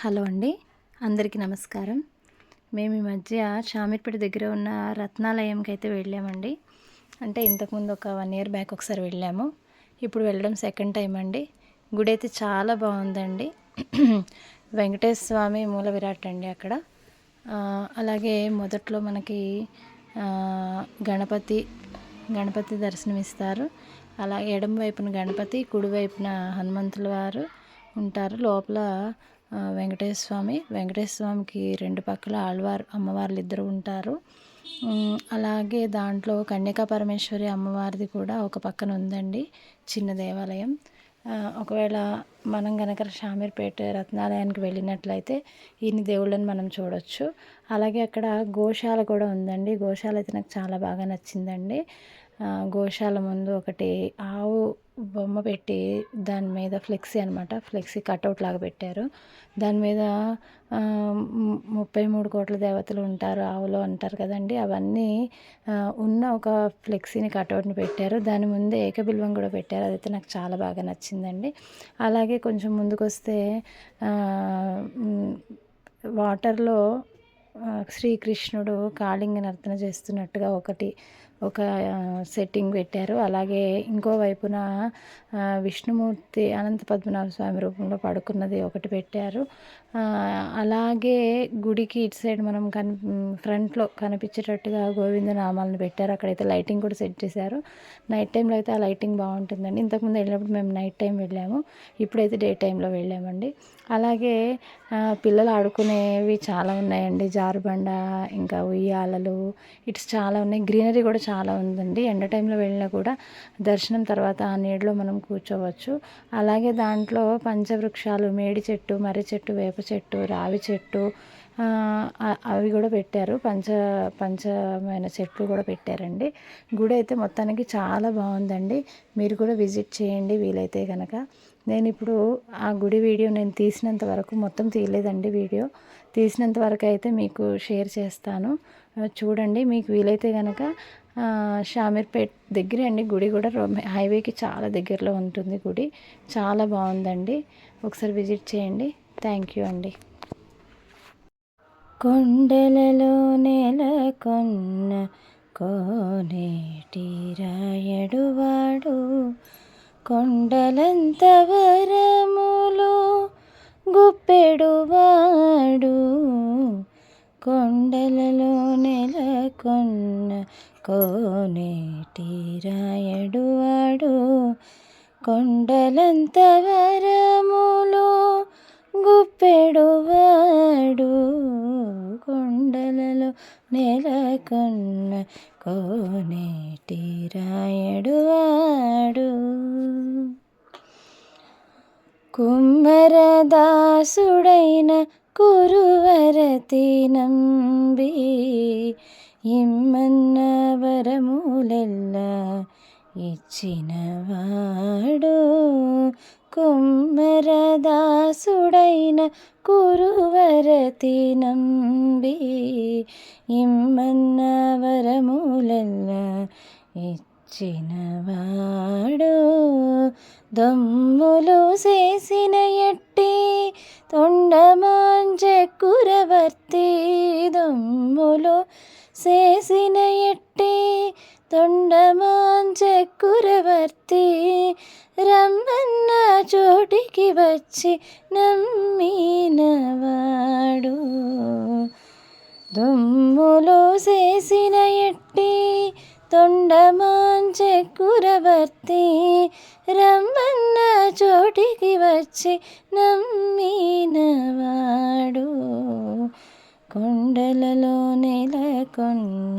Hello అండి, అందరికీ నమస్కారం. మేము ఈ మధ్య షామీర్పేట దగ్గర ఉన్న రత్నాలయంకి అయితే వెళ్ళామండి. అంటే ఇంతకుముందు ఒక 1 ఇయర్ బ్యాక్ ఒకసారి వెళ్ళాము. ఇప్పుడు వెళ్ళడం సెకండ్ టైం అండి. గుడి అయితే చాలా బాగుందండి. వెంకటేశ్వర స్వామి మూల విరాట్ అండి అక్కడ. అలాగే మొదట్లో మనకి గణపతి గణపతి దర్శనమిస్తారు. అలా ఎడమ వైపున గణపతి, కుడి వైపున హనుమంతుల వారు ఉంటారు. లోపల వెంకటేశ్వర స్వామికి 2 పక్కల ఆళ్వారు అమ్మవార్లు ఇద్దరు ఉంటారు. అలాగే దాంట్లో కన్యకా పరమేశ్వరి అమ్మవారిది కూడా ఒక పక్కన ఉందండి, చిన్న దేవాలయం. ఒకవేళ మనం గనక షామీర్పేట రత్నాలయానికి వెళ్ళినట్లయితే ఇన్ని దేవుళ్ళని మనం చూడొచ్చు. అలాగే అక్కడ గోశాల కూడా ఉందండి. గోశాల అయితే నాకు చాలా బాగా నచ్చిందండి. గోశాల ముందు ఒకటి ఆవు బొమ్మ పెట్టి దాని మీద ఫ్లెక్సీ కట్అవుట్ లాగా పెట్టారు. దాని మీద 33 కోట్ల దేవతలు ఉంటారు ఆవులో అంటారు కదండి. అవన్నీ ఉన్న ఒక ఫ్లెక్సీని కట్అవుట్ని పెట్టారు. దాని ముందే ఏకబిల్వం కూడా పెట్టారు. అదైతే నాకు చాలా బాగా నచ్చిందండి. అలాగే కొంచెం ముందుకొస్తే వాటర్లో శ్రీకృష్ణుడు కాళింగ నర్తన చేస్తున్నట్టుగా ఒక సెట్టింగ్ పెట్టారు. అలాగే ఇంకో వైపున విష్ణుమూర్తి అనంత పద్మనాభ స్వామి రూపంలో పడుకున్నది ఒకటి పెట్టారు. అలాగే గుడికి ఇటు సైడ్ మనం ఫ్రంట్లో కనిపించేటట్టుగా గోవింద నామాలను పెట్టారు. అక్కడైతే లైటింగ్ కూడా సెట్ చేశారు. నైట్ టైంలో అయితే ఆ లైటింగ్ బాగుంటుందండి. ఇంతకుముందు వెళ్ళినప్పుడు మేము నైట్ టైం వెళ్ళాము, ఇప్పుడైతే డే టైంలో వెళ్ళామండి. అలాగే పిల్లలు ఆడుకునేవి చాలా ఉన్నాయండి. జారుబండ, ఇంకా ఉయ్యాలలు, ఇట్స్ చాలా ఉన్నాయి. గ్రీనరీ కూడా చాలా ఉందండి. ఎండ టైంలో వెళ్ళినా కూడా దర్శనం తర్వాత ఆ నీడలో మనం కూర్చోవచ్చు. అలాగే దాంట్లో పంచవృక్షాలు, మేడి చెట్టు, మర్రి చెట్టు, వేప చెట్టు, రావి చెట్టు, అవి కూడా పెట్టారు. పంచమైన చెట్లు కూడా పెట్టారండి. గుడి అయితే మొత్తానికి చాలా బాగుందండి. మీరు కూడా విజిట్ చేయండి వీలైతే కనుక. నేను ఇప్పుడు ఆ గుడి వీడియో నేను తీసినంత వరకు, మొత్తం తీయలేదండి వీడియో, తీసినంత వరకు అయితే మీకు షేర్ చేస్తాను, చూడండి. మీకు వీలైతే కనుక షామీర్పేట్ దగ్గరే అండి గుడి కూడా, హైవేకి చాలా దగ్గరలో ఉంటుంది గుడి. చాలా బాగుందండి, ఒకసారి విజిట్ చేయండి. థ్యాంక్ యూ అండి. కొండలలో నెలకొన్న కోనేటి రాయడువాడు, కొండలంత వరములు గుప్పెడువాడు, కొండలలో నెలకొన్న కోనేటి రాయడువాడు, కొండలంత వరములు గుప్పెడువాడు, కొండలలో నెలకొన్న కోనేటి రాయడువాడు. కుమ్మరదాసుడైన కురువరతి నంబి, ఇమ్మన్న వరములెల్లా ఇచ్చినవాడు, కుమ్మరదాసుడైన కురువరతి నంబి, ఇమ్మన్న వరములెల్లా ఇచ్చినవాడు, దమ్ములు చేసిన ఎట్టి తొండమాంచెక్కురవర్తి, దమ్ములు చేసిన ఎట్టి తొండమాంచెక్కురవర్తి, రమ్మన్న చోటికి వచ్చి నమ్మినవాడు, దమ్ములు చేసిన ఎట్టి తొండమాంచెక్కురవర్తి, రమ్మన్న చోటికి వచ్చి నమ్మినవాడు, కొండలలో నెలకొన్న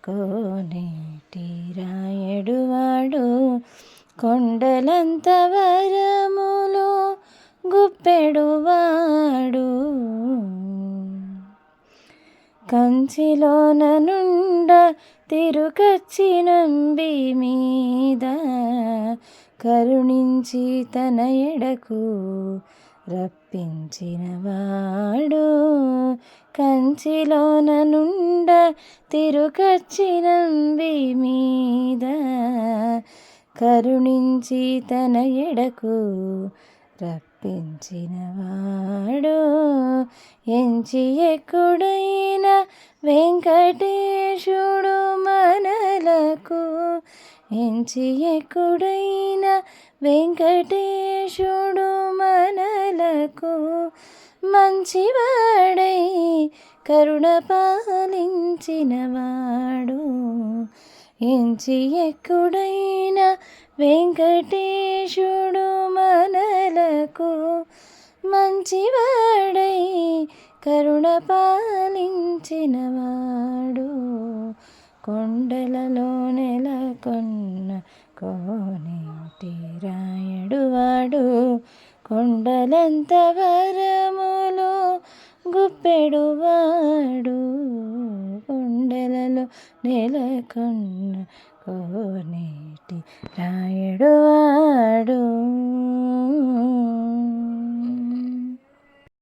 కోనేటి రాయడువాడు, కొండలంత వరములు గుప్పెడువాడు, కంచిలోన నుండ తిరుకచ్చి నంబి మీద, కరుణించి తన ఎడకు రప్పించినవాడు, కంచిలోన నుండ తిరుకచ్చి నంబి మీద, కరుణించి తన ఎడకు రప్పించినవాడు, ఎంచి ఎక్కుడైన వెంకటేశుడు మనలకు ఎంచి ఎక్కుడైన వెంకటేశుడు మనలకు మంచివాడై కరుణ పాలించినవాడు ఎంచి ఎక్కుడైన వెంకటేశుడు మనలకు మంచివాడై కరుణ పాలించినవాడు కొండలలో నెలకొన్న కోనేటి రాయడు వాడు కొండలంత వరములు గుప్పెడువాడు కొండలలో నెలకొన్న కోనేటి రాయడు వాడు.